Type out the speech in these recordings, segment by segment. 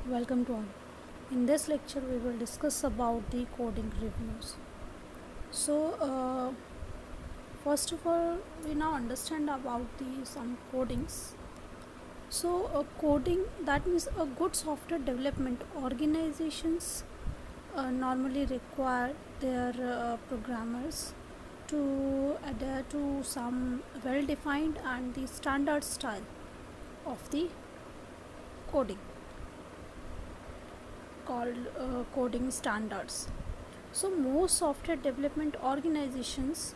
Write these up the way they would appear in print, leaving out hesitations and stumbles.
Welcome to all. In this lecture, we will discuss about the coding reviews. So, first of all, we now understand about the some codings. So, coding that means a good software development organizations normally require their programmers to adhere to some well-defined and the standard style of the coding called coding standards. So, most software development organizations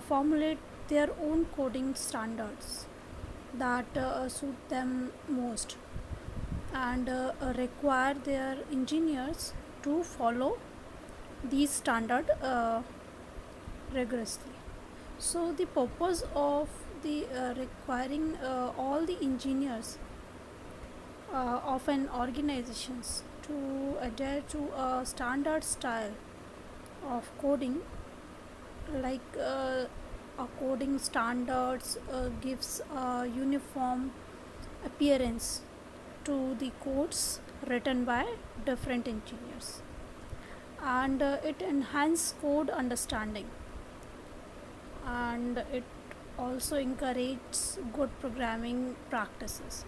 formulate their own coding standards that suit them most and require their engineers to follow these standards rigorously. So, the purpose of the requiring all the engineers of an organizations to adhere to a standard style of coding like a coding standards gives a uniform appearance to the codes written by different engineers and it enhances code understanding and it also encourages good programming practices.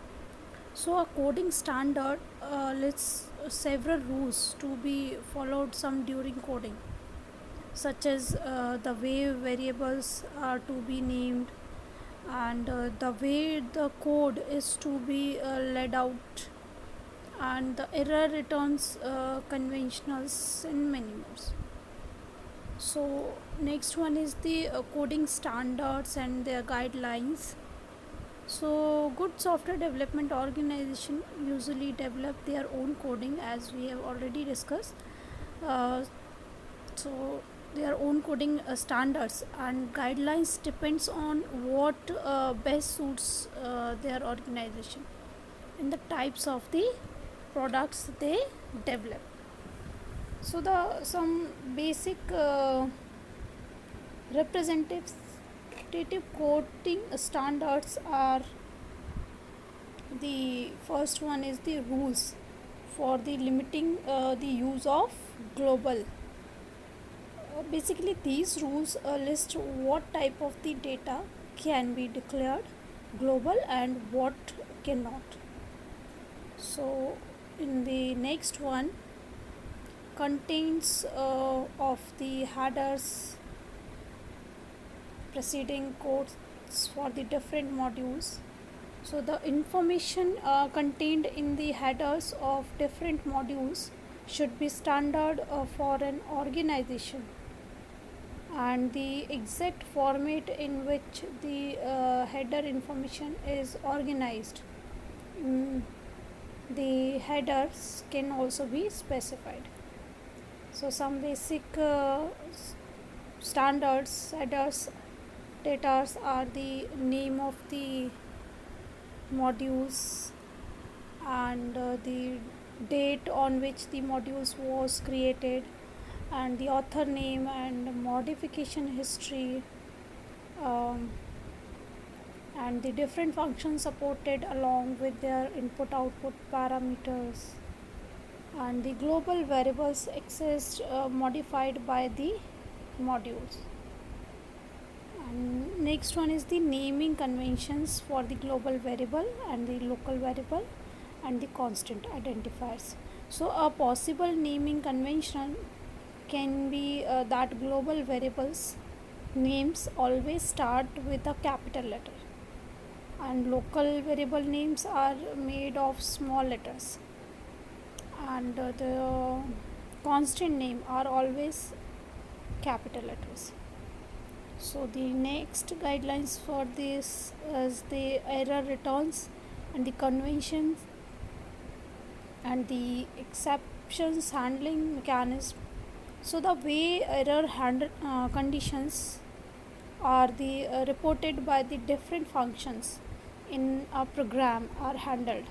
So a coding standard lists several rules to be followed some during coding, such as the way variables are to be named and the way the code is to be laid out and the error returns conventionals and many more. So next one is the coding standards and their guidelines. So good software development organization usually develop their own coding as we have already discussed. Uh, so their own coding standards and guidelines depends on what best suits their organization and the types of the products they develop. So the some basic representative coding standards are the first one is the rules for the limiting the use of global. Basically, these rules list what type of the data can be declared global and what cannot. So, in the next one, contains of the headers preceding codes for the different modules. So, the information contained in the headers of different modules should be standard for an organization and the exact format in which the header information is organized. The headers can also be specified. So some basic standards headers data are the name of the modules and the date on which the modules was created and the author name and modification history and the different functions supported along with their input output parameters and the global variables accessed modified by the modules. And next one is the naming conventions for the global variable and the local variable and the constant identifiers. So a possible naming convention can be that global variables names always start with a capital letter and local variable names are made of small letters and the constant name are always capital letters. So the next guidelines for this is the error returns and the conventions and the exceptions handling mechanism. So the way error conditions are the reported by the different functions in a program are handled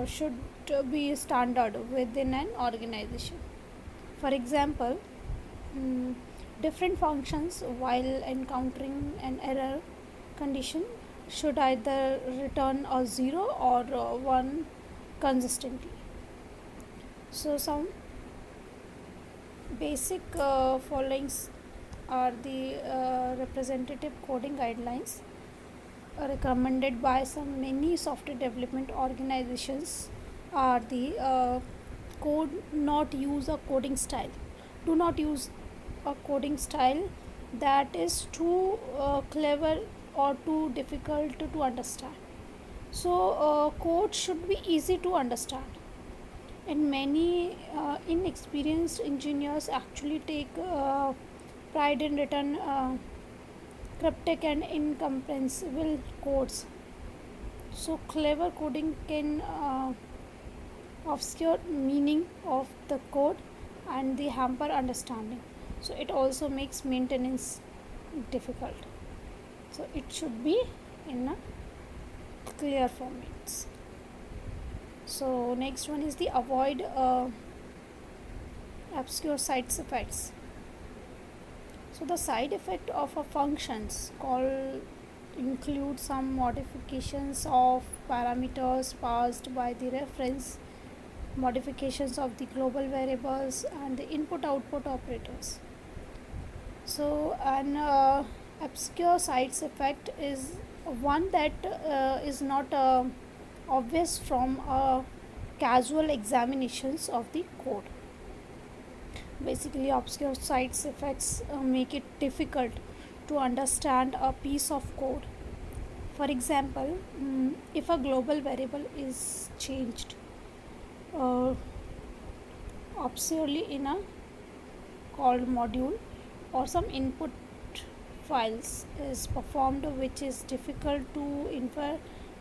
should be standard within an organization. For example, different functions while encountering an error condition should either return a 0 or 1 consistently. So some basic followings are the representative coding guidelines recommended by some many software development organizations are the code not use a coding style. Do not use a coding style that is too clever or too difficult to understand. So code should be easy to understand, and many inexperienced engineers actually take pride in written cryptic and incomprehensible codes. So clever coding can obscure meaning of the code and the hamper understanding. So it also makes maintenance difficult. So it should be in a clear formats. So next one is the avoid obscure side effects. So the side effect of a functions call include some modifications of parameters passed by the reference, modifications of the global variables, and the input output operators. So an obscure side effect is one that is not obvious from casual examinations of the code. Basically, obscure side effects make it difficult to understand a piece of code. For example, if a global variable is changed uh, obscurely in a called module, or some input files is performed which is difficult to infer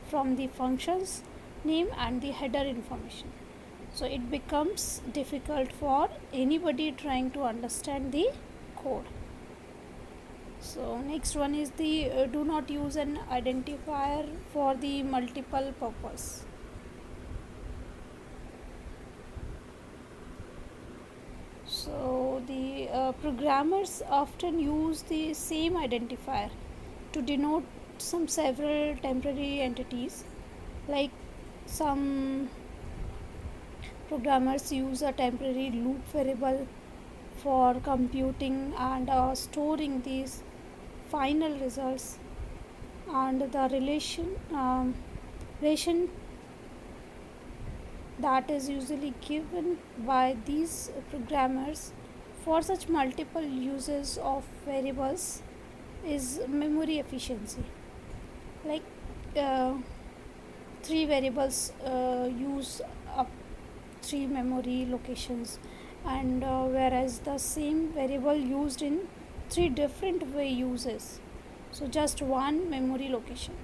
from the function's name and the header information. So it becomes difficult for anybody trying to understand the code. So next one is the do not use an identifier for the multiple purpose. So the programmers often use the same identifier to denote some several temporary entities, like some programmers use a temporary loop variable for computing and storing these final results, and the relation that is usually given by these programmers for such multiple uses of variables is memory efficiency. Like uh, three variables use up three memory locations, and whereas the same variable used in three different way uses, so just one memory location.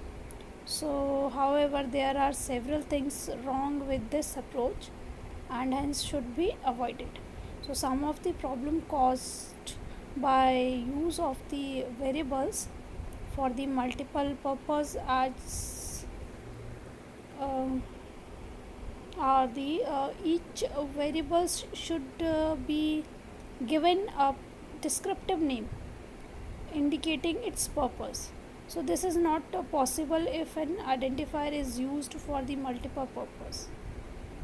So however, there are several things wrong with this approach and hence should be avoided. So some of the problem caused by use of the variables for the multiple purpose as are the each variables should be given a descriptive name indicating its purpose. So this is not possible if an identifier is used for the multiple purpose,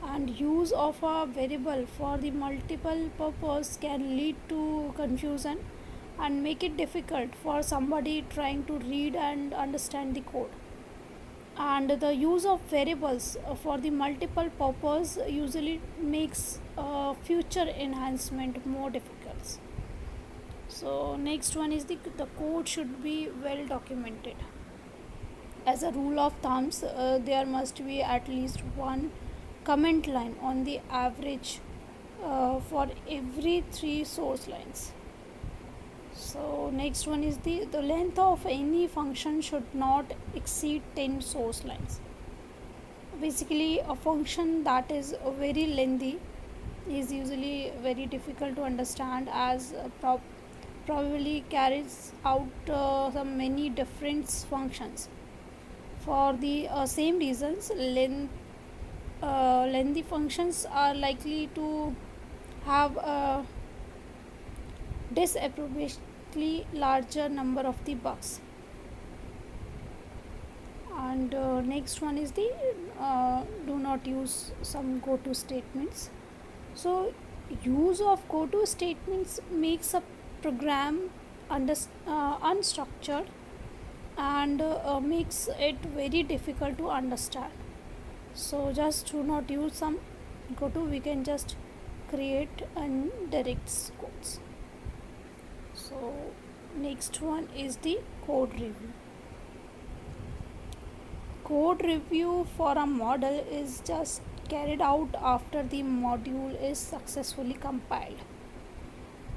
and use of a variable for the multiple purpose can lead to confusion and make it difficult for somebody trying to read and understand the code. And the use of variables for the multiple purpose usually makes future enhancement more difficult. So next one is the code should be well documented. As a rule of thumbs, there must be at least one comment line on the average for every three source lines. So next one is the length of any function should not exceed 10 source lines. Basically, a function that is very lengthy is usually very difficult to understand, as probably carries out some many different functions. For the same reasons, lengthy functions are likely to have a disproportionately larger number of the bugs. And next one is the do not use some go to statements. So use of go to statements makes a program unstructured and makes it very difficult to understand. So just do not use some go to, we can just create and direct codes. So next one is the code review. Code review for a model is just carried out after the module is successfully compiled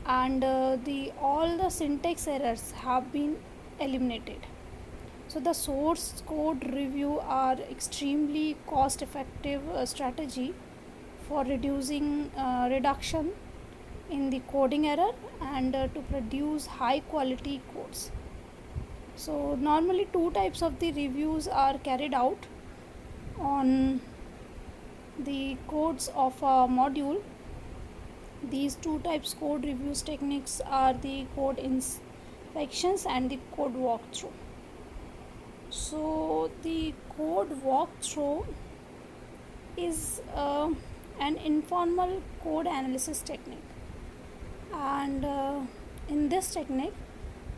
and the all the syntax errors have been eliminated. So the source code review are extremely cost effective strategy for reduction in the coding error and to produce high quality codes. So normally two types of the reviews are carried out on the codes of a module. These two types code reviews techniques are the code inspections and the code walkthrough. So the code walkthrough is an informal code analysis technique, and in this technique,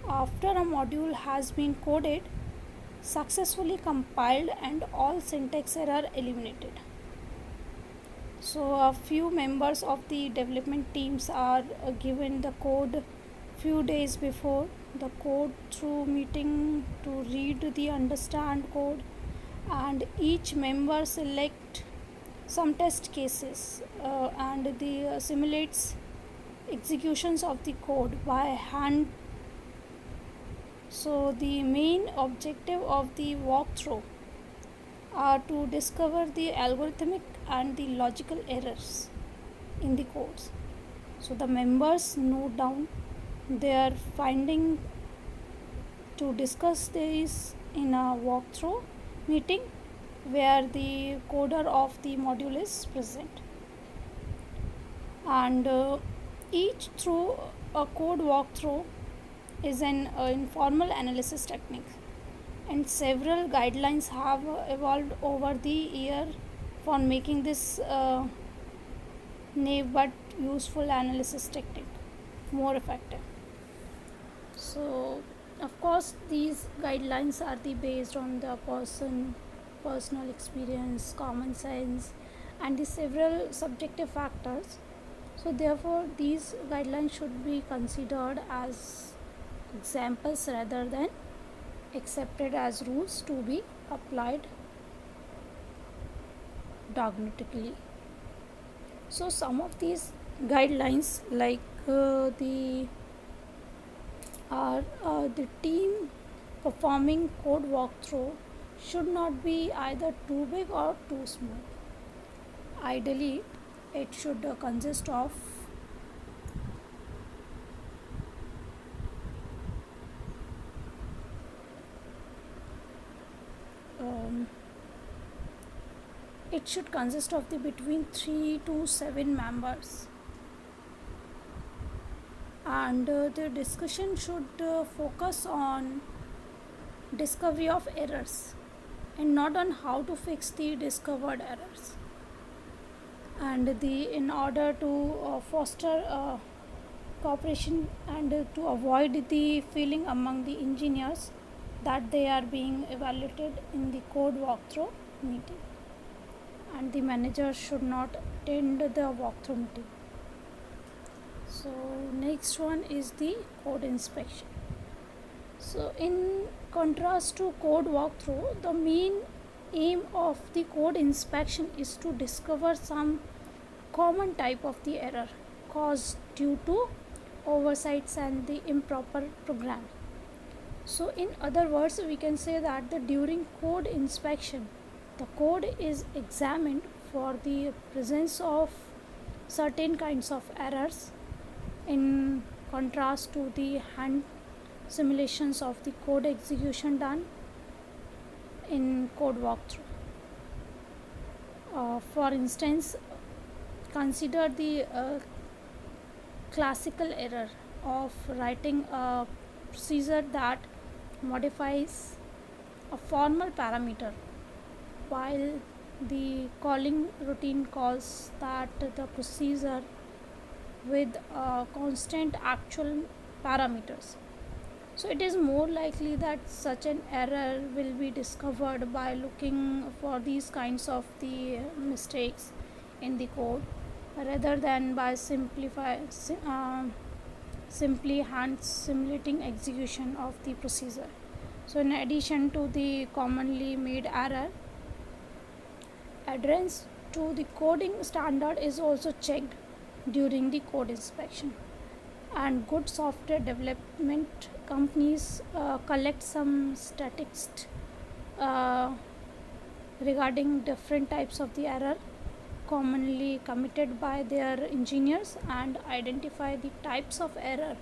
after a module has been coded, successfully compiled and all syntax error eliminated. So a few members of the development teams are given the code few days before the code through meeting to read the understand code, and each member select some test cases and the simulates executions of the code by hand. So the main objective of the walkthrough are to discover the algorithmic and the logical errors in the codes. So the members note down their finding to discuss this in a walkthrough meeting where the coder of the module is present. And each through a code walkthrough is an informal analysis technique, and several guidelines have evolved over the year for making this naive but useful analysis technique more effective. So of course these guidelines are based on the personal experience, common sense, and the several subjective factors. So therefore these guidelines should be considered as examples rather than accepted as rules to be applied dogmatically. So some of these guidelines like the team performing code walkthrough should not be either too big or too small. Ideally it should consist of it should consist of the between 3 to 7 members, and the discussion should focus on discovery of errors and not on how to fix the discovered errors. And in order to foster cooperation and to avoid the feeling among the engineers that they are being evaluated in the code walkthrough meeting, and the manager should not attend the walkthrough meeting. So next one is the code inspection. So in contrast to code walkthrough, the main aim of the code inspection is to discover some common type of the error caused due to oversights and the improper programming. So in other words, we can say that during code inspection, the code is examined for the presence of certain kinds of errors in contrast to the hand simulations of the code execution done in code walkthrough. For instance, consider the classical error of writing a procedure that modifies a formal parameter, while the calling routine calls that the procedure with constant actual parameters. So it is more likely that such an error will be discovered by looking for these kinds of the mistakes in the code rather than by simply hand simulating execution of the procedure. So in addition to the commonly made error, adherence to the coding standard is also checked during the code inspection. And good software development companies collect some statistics uh, regarding different types of the error commonly committed by their engineers and identify the types of error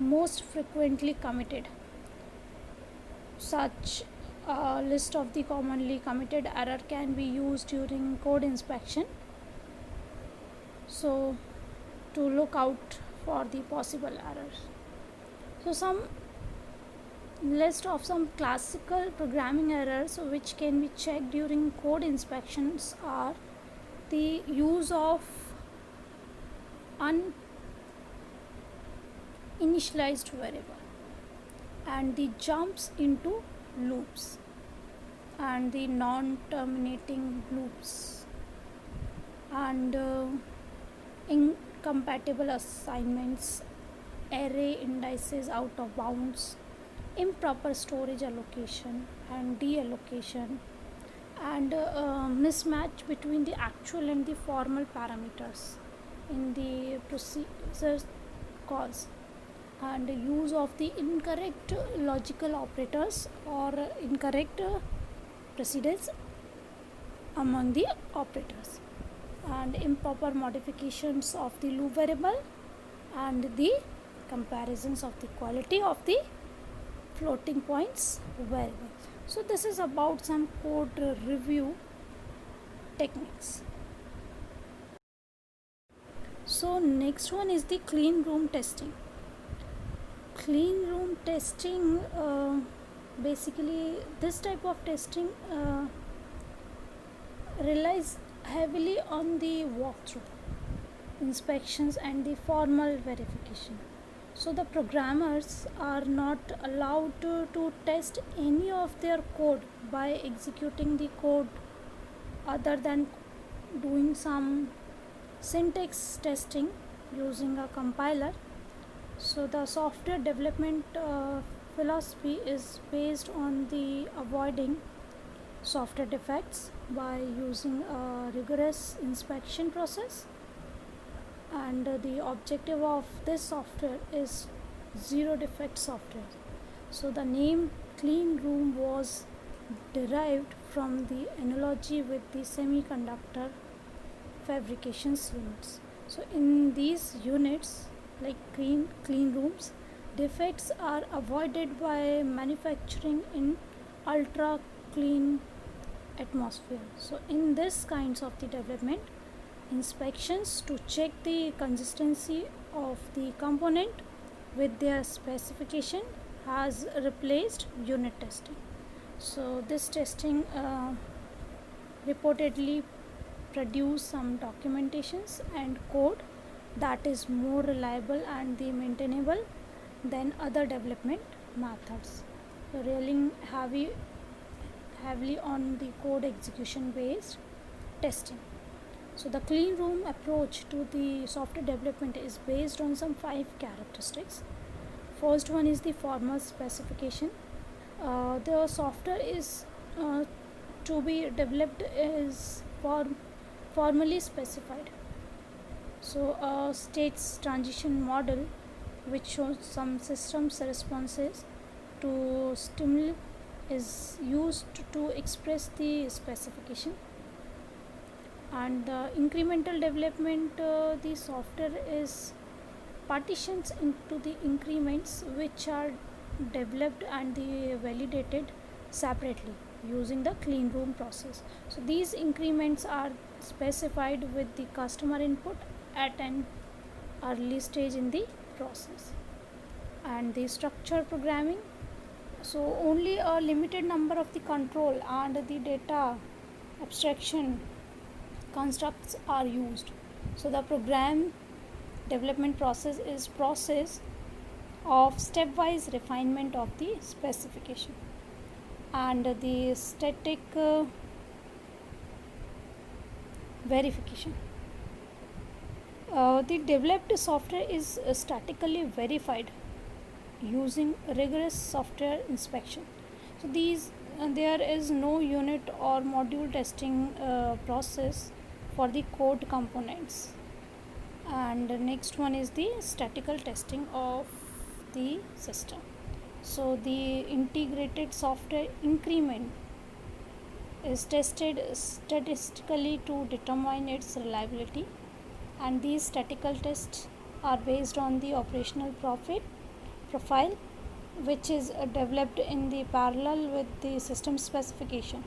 most frequently committed. Such a list of the commonly committed error can be used during code inspection, so to look out for the possible errors. So some list of some classical programming errors which can be checked during code inspections are the use of uninitialized variable and the jumps into loops and the non-terminating loops and incompatible assignments, array indices out of bounds, improper storage allocation and deallocation, and mismatch between the actual and the formal parameters in the procedure calls, and use of the incorrect logical operators or incorrect precedence among the operators, and improper modifications of the loop variable and the comparisons of the quality of the floating points variable. So this is about some code review techniques. So next one is the clean room testing. Clean room testing, basically this type of testing relies heavily on the walkthrough, inspections and the formal verification. So the programmers are not allowed to test any of their code by executing the code other than doing some syntax testing using a compiler. So the software development philosophy is based on the avoiding software defects by using a rigorous inspection process, and the objective of this software is zero defect software. So the name clean room was derived from the analogy with the semiconductor fabrications units. So in these units, like clean rooms, defects are avoided by manufacturing in ultra clean atmosphere. So in this kinds of the development, inspections to check the consistency of the component with their specification has replaced unit testing. So this testing reportedly produce some documentations and code that is more reliable and the maintainable than other development methods. So relying heavily on the code execution based testing. So the clean room approach to the software development is based on some 5 characteristics. First one is the formal specification. The software is to be developed is formally specified. So a states transition model which shows some systems responses to stimuli is used to express the specification. And the incremental development, the software is partitions into the increments which are developed and the validated separately using the clean room process. So these increments are specified with the customer input at an early stage in the process. And the structure programming, So only a limited number of the control and the data abstraction constructs are used. So the program development process is process of stepwise refinement of the specification, and the static verification. The developed software is statically verified using rigorous software inspection. So these there is no unit or module testing process for the code components. And the next one is the statical testing of the system. So the integrated software increment is tested statistically to determine its reliability, and these statical tests are based on the operational profit profile, which is developed in the parallel with the system specification.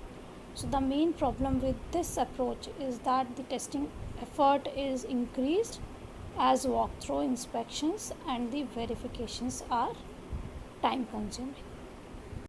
So the main problem with this approach is that the testing effort is increased as walkthrough inspections and the verifications are time consuming.